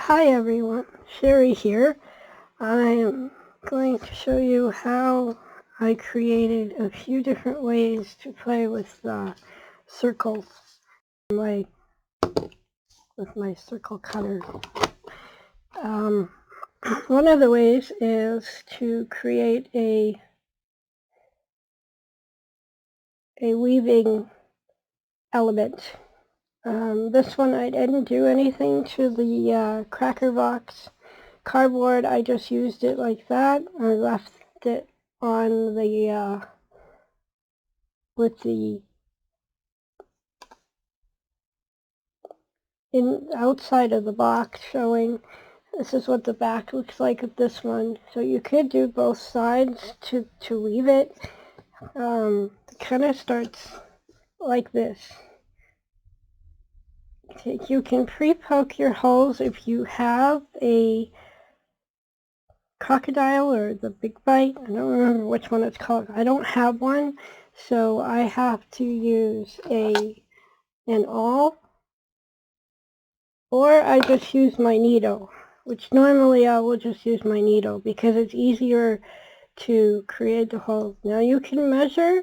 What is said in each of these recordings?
Hi everyone, Sherry here. I am going to show you how I created a few different ways to play with circles with my circle cutter. One of the ways is to create a weaving element. This one I didn't do anything to the cracker box cardboard. I just used it like that. I left it on the with the outside of the box showing. This is what the back looks like of this one. So you could do both sides to weave it. It kind of starts like this. You can pre-poke your holes if you have a crocodile or the big bite. I don't remember which one it's called. I don't have one, so I have to use an awl, or I just use my needle, which normally I will just use my needle because it's easier to create the holes. Now you can measure,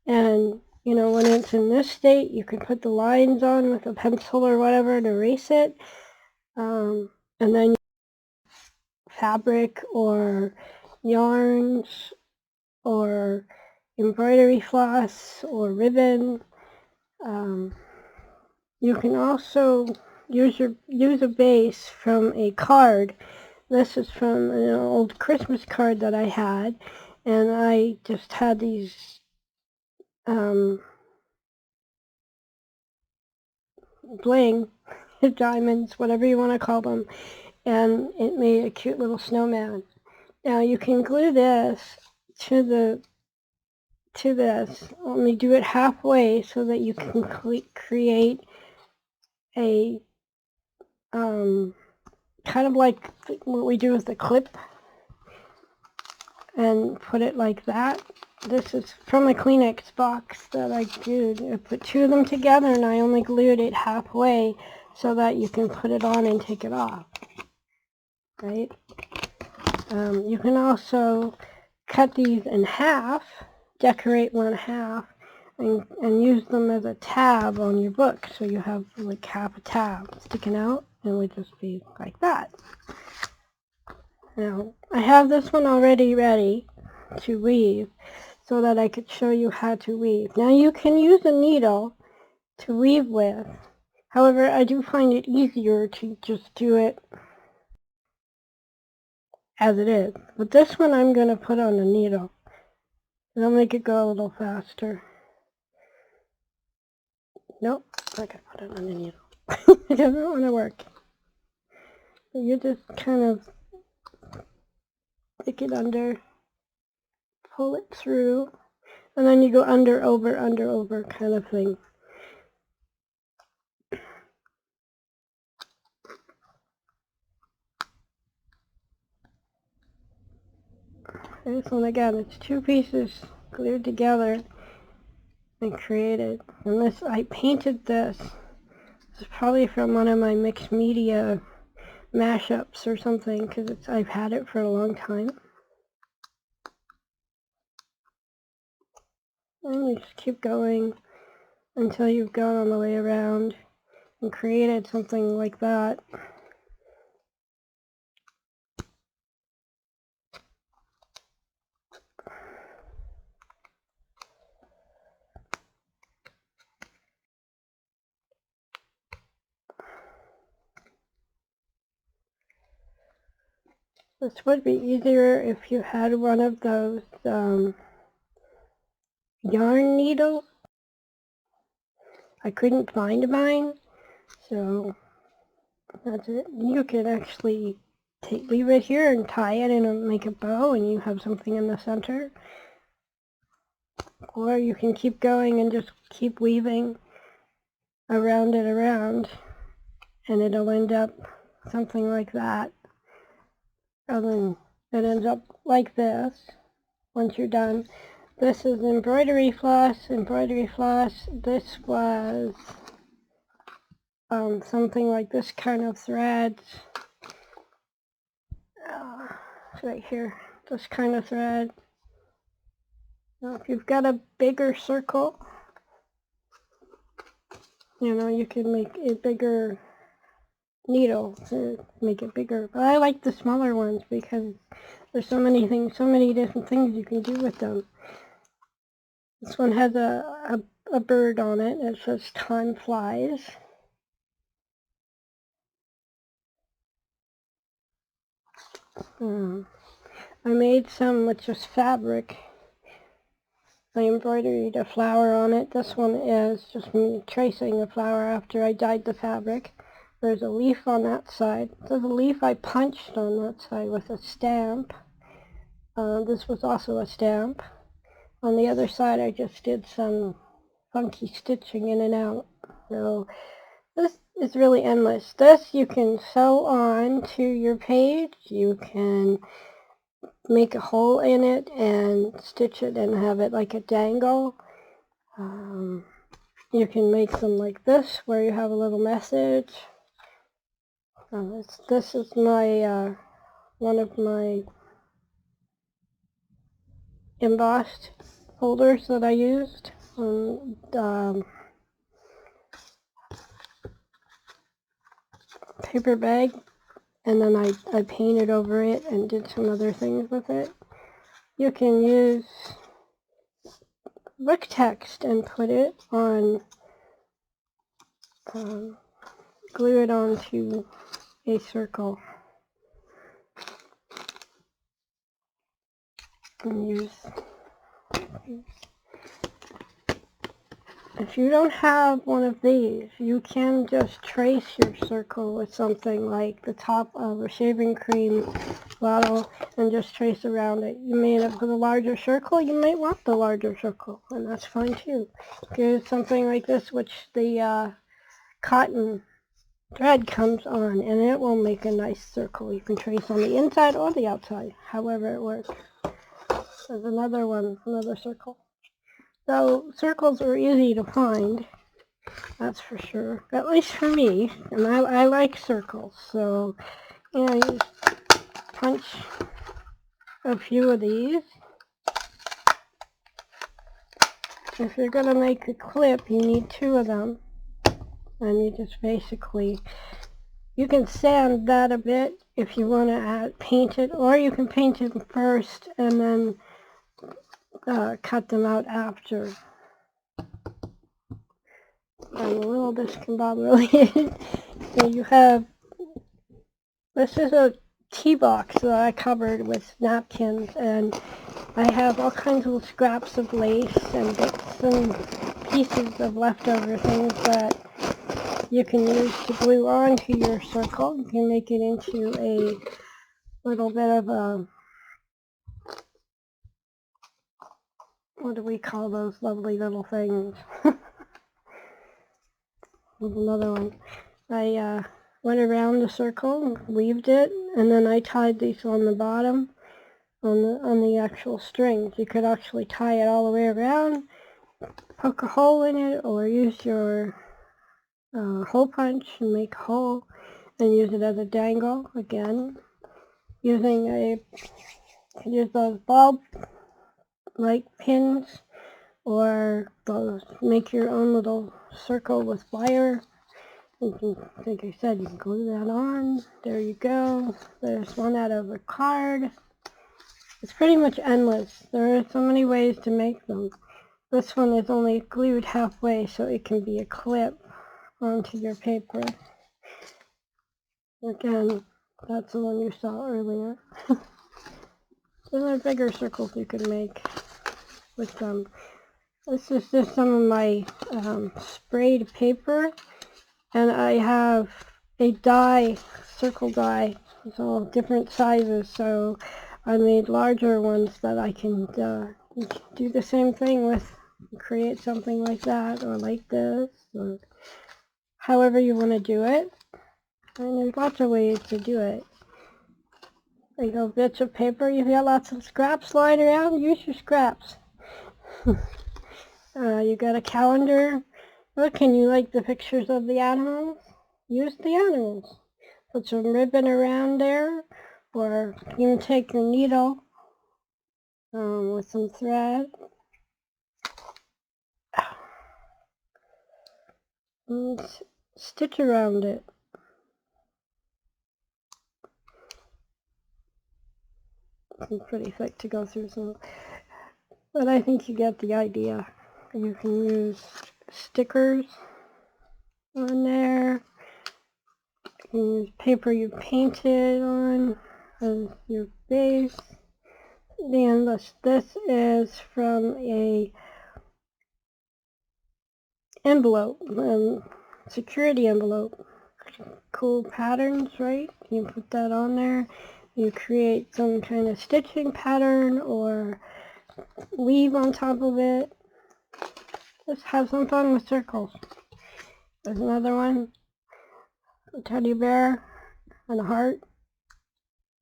and you know, when it's in this state, you can put the lines on with a pencil or whatever to erase it, and then fabric or yarns or embroidery floss or ribbon. You can also use a base from a card. This is from an old Christmas card that I had, and I just had these bling diamonds, whatever you want to call them, and it made a cute little snowman. Now you can glue this to this. Only do it halfway so that you can create a kind of like what we do with the clip, and put it like that. This is from a Kleenex box that I glued. I put two of them together and I only glued it halfway so that you can put it on and take it off. Right? You can also cut these in half, decorate one half, and use them as a tab on your book. So you have like half a tab sticking out, and it would just be like that. Now, I have this one already ready to weave so that I could show you how to weave. Now you can use a needle to weave with. However, I do find it easier to just do it as it is. But this one I'm going to put on the needle. It'll make it go a little faster. Nope, I can put it on the needle. It doesn't want to work. So you just kind of stick it under, pull it through, and then you go under, over kind of thing. This one again, it's two pieces glued together and created. And this, I painted this. This is probably from one of my mixed media mashups or something, because I've had it for a long time. And you just keep going until you've gone all the way around and created something like that. This would be easier if you had one of those yarn needles. I couldn't find mine, so that's it. You can actually leave it here and tie it and make a bow, and you have something in the center. Or you can keep going and just keep weaving around and around, and it'll end up something like that. And then it ends up like this once you're done. This is embroidery floss. This was something like this kind of threads. It's right here, this kind of thread. Now if you've got a bigger circle, you know, you can make a bigger needle to make it bigger. But I like the smaller ones because there's so many things, so many different things you can do with them. This one has a bird on it. It says time flies. I made some with just fabric. I embroidered a flower on it. This one is just me tracing a flower after I dyed the fabric. There's a leaf on that side. There's a leaf I punched on that side with a stamp. This was also a stamp. On the other side I just did some funky stitching in and out. So this is really endless. This you can sew on to your page. You can make a hole in it and stitch it and have it like a dangle. You can make them like this where you have a little message. This is my one of my embossed folders that I used. Paper bag, and then I painted over it and did some other things with it. You can use book text and put it on, glue it onto a circle and use. If you don't have one of these, you can just trace your circle with something like the top of a shaving cream bottle and just trace around it. You may end up with a larger circle. You might want the larger circle, and that's fine too. Here's something like this, which the cotton thread comes on, and it will make a nice circle. You can trace on the inside or the outside, however it works. There's another one, another circle. So circles are easy to find, that's for sure, at least for me, and I like circles. So, you know, you just punch a few of these. If you're going to make a clip, you need 2 of them, and you just basically, you can sand that a bit if you want to paint it, or you can paint it first and then cut them out after. I'm a little discombobulated. So you have, this is a tea box that I covered with napkins, and I have all kinds of scraps of lace and bits and pieces of leftover things that you can use to glue onto your circle. You can make it into a little bit of a, what do we call those lovely little things? There's another one. I went around the circle, weaved it, and then I tied these on the bottom, on the actual strings. You could actually tie it all the way around, poke a hole in it, or use your hole punch and make a hole and use it as a dangle. Again, using use those bulb like pins, or those, make your own little circle with wire. You can, like I said, you can glue that on. There you go. There's one out of a card. It's pretty much endless. There are so many ways to make them. This one is only glued halfway, so it can be a clip onto your paper. Again, that's the one you saw earlier. There are bigger circles you can make with them. This is just some of my sprayed paper, and I have a die, circle die. It's all different sizes, so I made larger ones that I can do the same thing with, create something like that, or like this, or however you want to do it. And there's lots of ways to do it. There you go, bits of paper. You've got lots of scraps lying around, use your scraps. You got a calendar. Look, can you like the pictures of the animals? Use the animals. Put some ribbon around there, Or you can take your needle with some thread and stitch around it. It's pretty thick to go through some, but I think you get the idea. You can use stickers on there. You can use paper you painted on as your base. And this is from a envelope, security envelope. Cool patterns, right? You put that on there. You create some kind of stitching pattern or weave on top of it. Just have some fun with circles. There's another one, a teddy bear and a heart.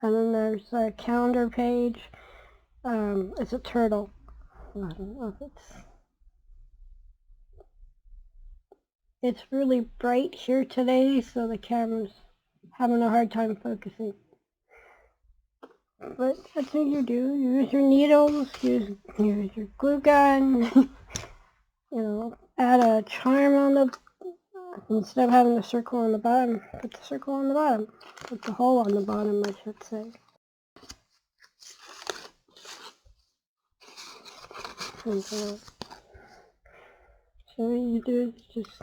And then there's a calendar page. It's a turtle. I don't know if it's really bright here today, so the camera's having a hard time focusing. But that's what you do. Use your needles, use your glue gun, you know, add a charm on the, instead of having the circle on the bottom, put the circle on the bottom. Put the hole on the bottom, I should say. And so what you do is just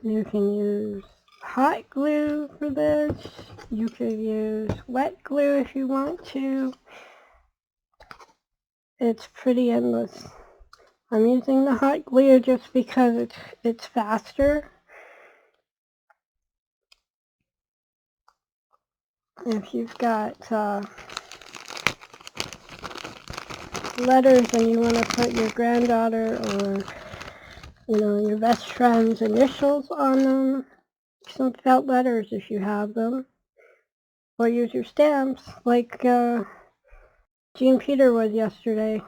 you can use hot glue for this. You could use wet glue if you want to. It's pretty endless. I'm using the hot glue just because it's faster. If you've got letters and you want to put your granddaughter or your best friend's initials on them, some felt letters if you have them, or use your stamps like Jean Peter was yesterday.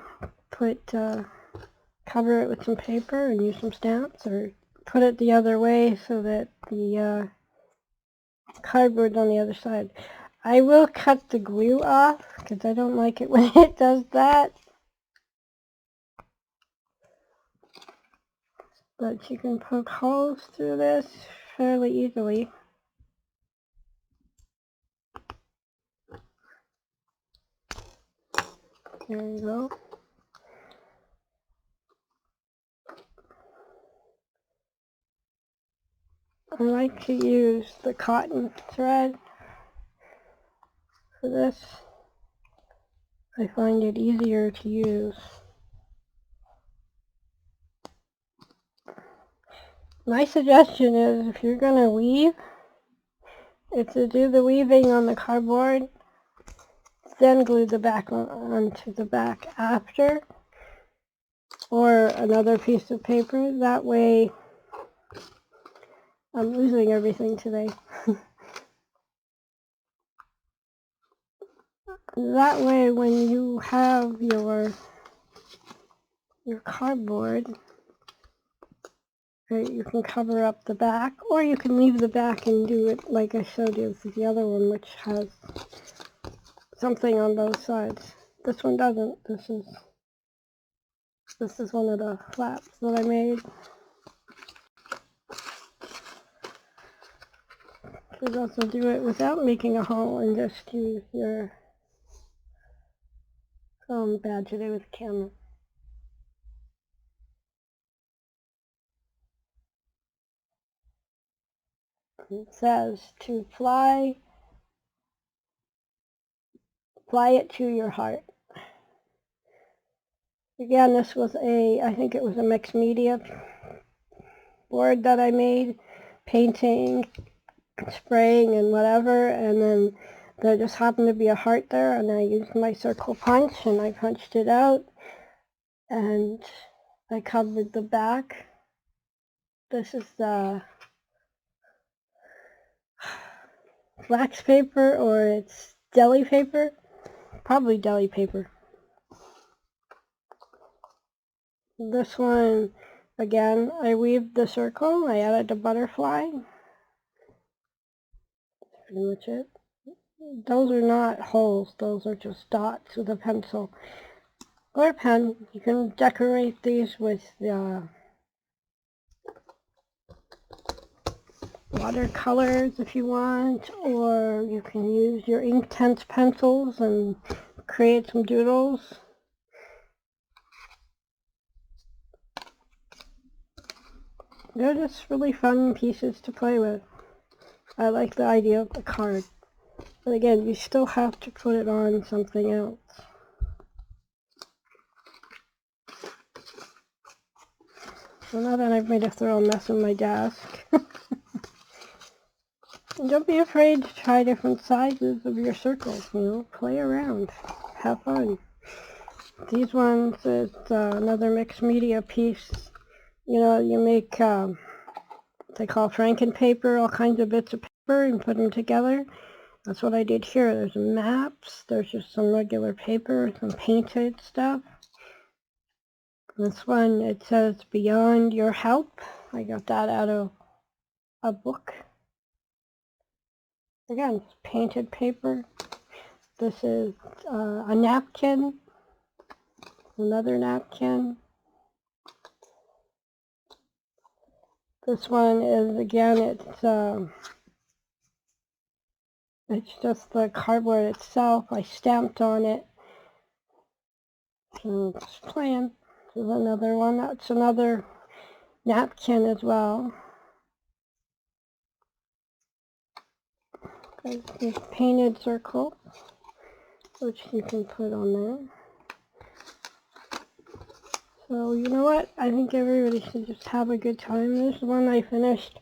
Cover it with some paper and use some stamps, or put it the other way so that the cardboard's on the other side. I will cut the glue off because I don't like it when it does that. But you can poke holes through this fairly easily. There you go. I like to use the cotton thread for this. I find it easier to use. My suggestion is, if you're going to weave, is to do the weaving on the cardboard, then glue the back onto the back after, or another piece of paper. That way, I'm losing everything today. That way, when you have your cardboard, right, you can cover up the back, or you can leave the back and do it like I showed you with the other one, which has something on both sides. This one doesn't. This is one of the flaps that I made. You could also do it without making a hole and just use your bad today with the camera. It says to fly it to your heart. Again, this was I think it was a mixed media board that I made, painting, spraying, and whatever, and then there just happened to be a heart there, and I used my circle punch, and I punched it out, and I covered the back. This is the wax paper, or it's deli paper, probably deli paper. This one, again, I weaved the circle, I added the butterfly. That's pretty much it. Those are not holes, those are just dots with a pencil or a pen. You can decorate these with watercolors if you want, or you can use your Inktense pencils and create some doodles. They're just really fun pieces to play with. I like the idea of the card. But again, you still have to put it on something else. So now that I've made a thorough mess on my desk, don't be afraid to try different sizes of your circles, you know, play around, have fun. These ones is another mixed media piece. You know, you make what they call frankenpaper, all kinds of bits of paper and put them together. That's what I did here. There's maps, there's just some regular paper, some painted stuff. This one, it says Beyond Your Help. I got that out of a book. Again, it's painted paper. This is a napkin, another napkin. This one is, again, it's just the cardboard itself. I stamped on it. So just playing. This is another one. That's another napkin as well. There's this painted circle, which you can put on there. So you know what? I think everybody should just have a good time. This one I finished.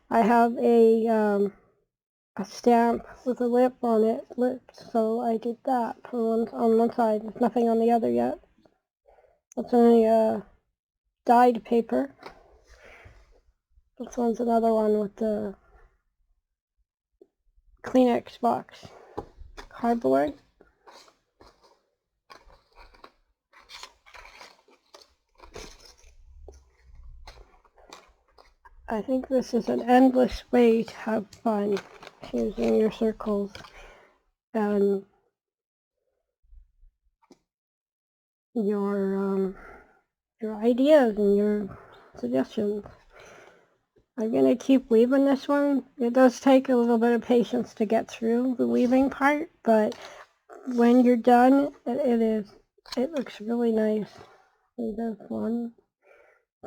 I have a stamp with a lip on it, so I did that on one side. There's nothing on the other yet. That's only dyed paper. This one's another one with the Kleenex box cardboard. I think this is an endless way to have fun using your circles and your ideas and your suggestions. I'm going to keep weaving this one. It does take a little bit of patience to get through the weaving part, but when you're done, it looks really nice. There's one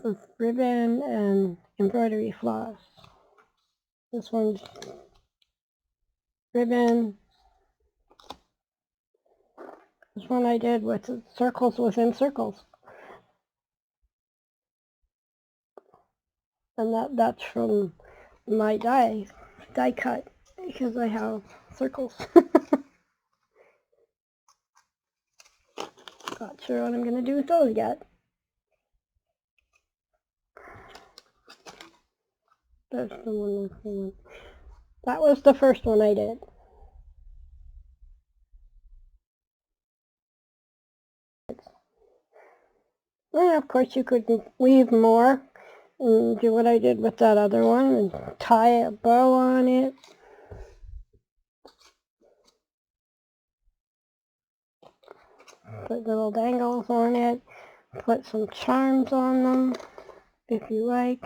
with ribbon and embroidery floss. This one's ribbon. This one I did with circles within circles. And that's from my die cut, because I have circles. Not sure what I'm going to do with those yet. There's the one, that's the one. That was the first one I did. And of course you could weave more and do what I did with that other one and tie a bow on it. Put little dangles on it. Put some charms on them if you like.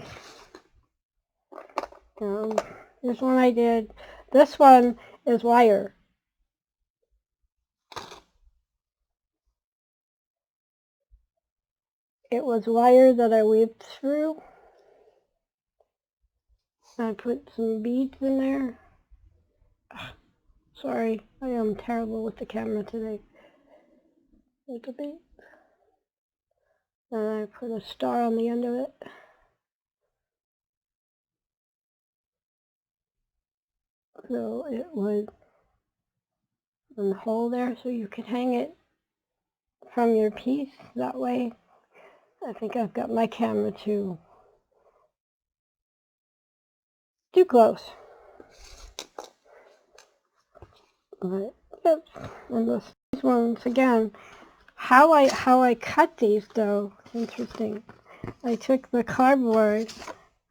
This one I did. This one is wire. It was wire that I weaved through. I put some beads in there. Sorry, I am terrible with the camera today. There's a bead. And I put a star on the end of it. So it was in the hole there, so you could hang it from your piece that way. I think I've got my camera too close. But yep, and these ones again. How I cut these though, Interesting. I took the cardboard,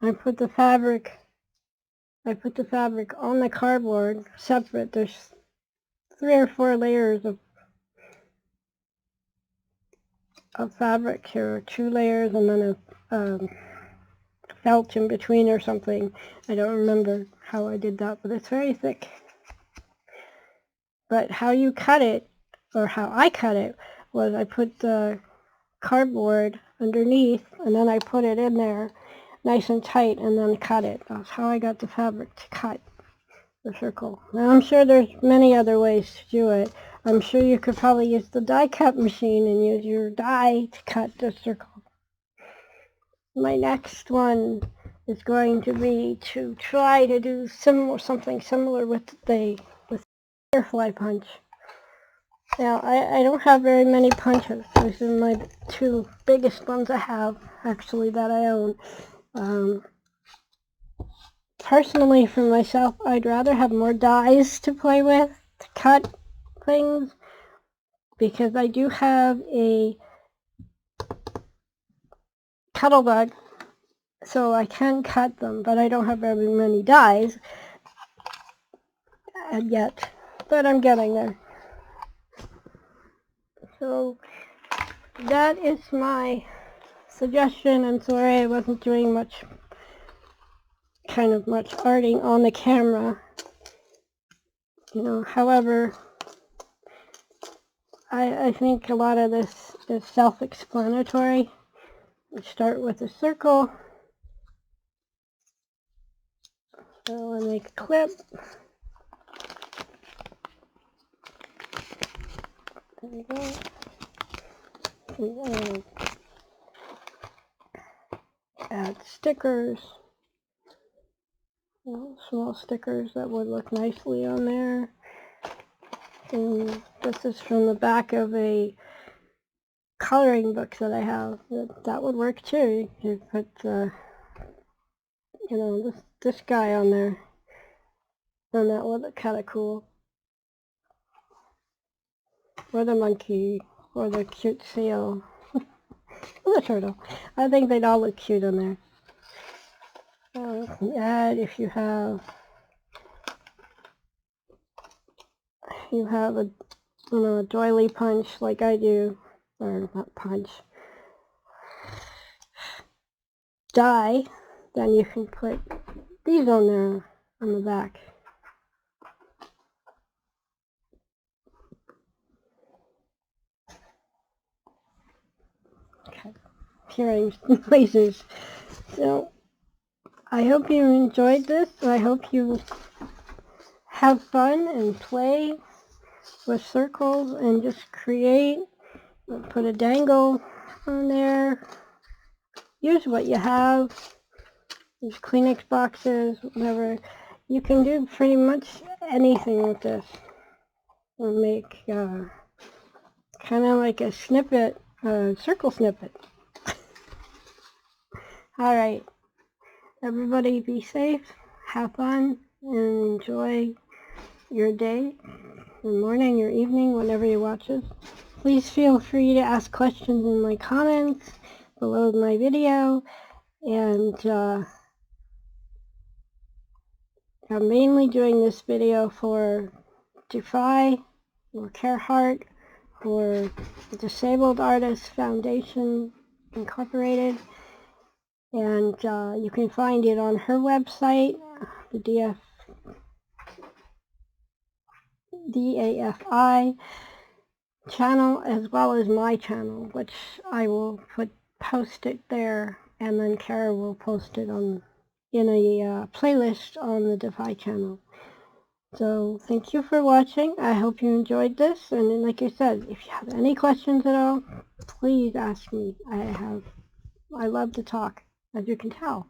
I put the fabric on the cardboard separate. There's 3 or 4 layers of fabric here, 2 layers, and then a felt in between or something. I don't remember how I did that, but it's very thick. But how you cut it, or how I cut it, was I put the cardboard underneath, and then I put it in there nice and tight, and then cut it. That's how I got the fabric to cut the circle. Now I'm sure there's many other ways to do it. I'm sure you could probably use the die cut machine and use your die to cut the circle. My next one is going to be to try to do something similar with butterfly punch. Now I don't have very many punches. These are my 2 biggest ones I have, actually, that I own. Personally, for myself, I'd rather have more dies to play with to cut things, because I do have a Cuttlebug, so I can cut them, but I don't have very many dies yet, but I'm getting there. So that is my suggestion. I'm sorry I wasn't doing much arting on the camera. However, I think a lot of this is self-explanatory. We start with a circle. So I make a clip. There we go. And add stickers. Small stickers that would look nicely on there. And this is from the back of a coloring book that I have. That would work too. You put this guy on there, and that would look kind of cool. Or the monkey, or the cute seal, or the turtle. I think they'd all look cute on there. Add, if you have a doily punch like I do, or not punch, die, then you can put these on there on the back. Okay, hearing noises. So I hope you enjoyed this. I hope you have fun and play with circles and just create. Put a dangle on there. Use what you have. These Kleenex boxes, whatever. You can do pretty much anything with this. We'll make kind of like a snippet, circle snippet. Alright. Everybody be safe, have fun, and enjoy your day, your morning, your evening, whenever you watch this. Please feel free to ask questions in my comments below my video, and I'm mainly doing this video for Defy, or Careheart, or the Disabled Artists Foundation Incorporated. And you can find it on her website, the DAFI channel, as well as my channel, which I will post it there, and then Kara will post it in a playlist on the Defy channel. So thank you for watching. I hope you enjoyed this, and like I said, if you have any questions at all, please ask me. I love to talk, as you can tell.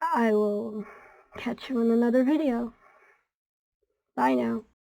I will catch you in another video. Bye now.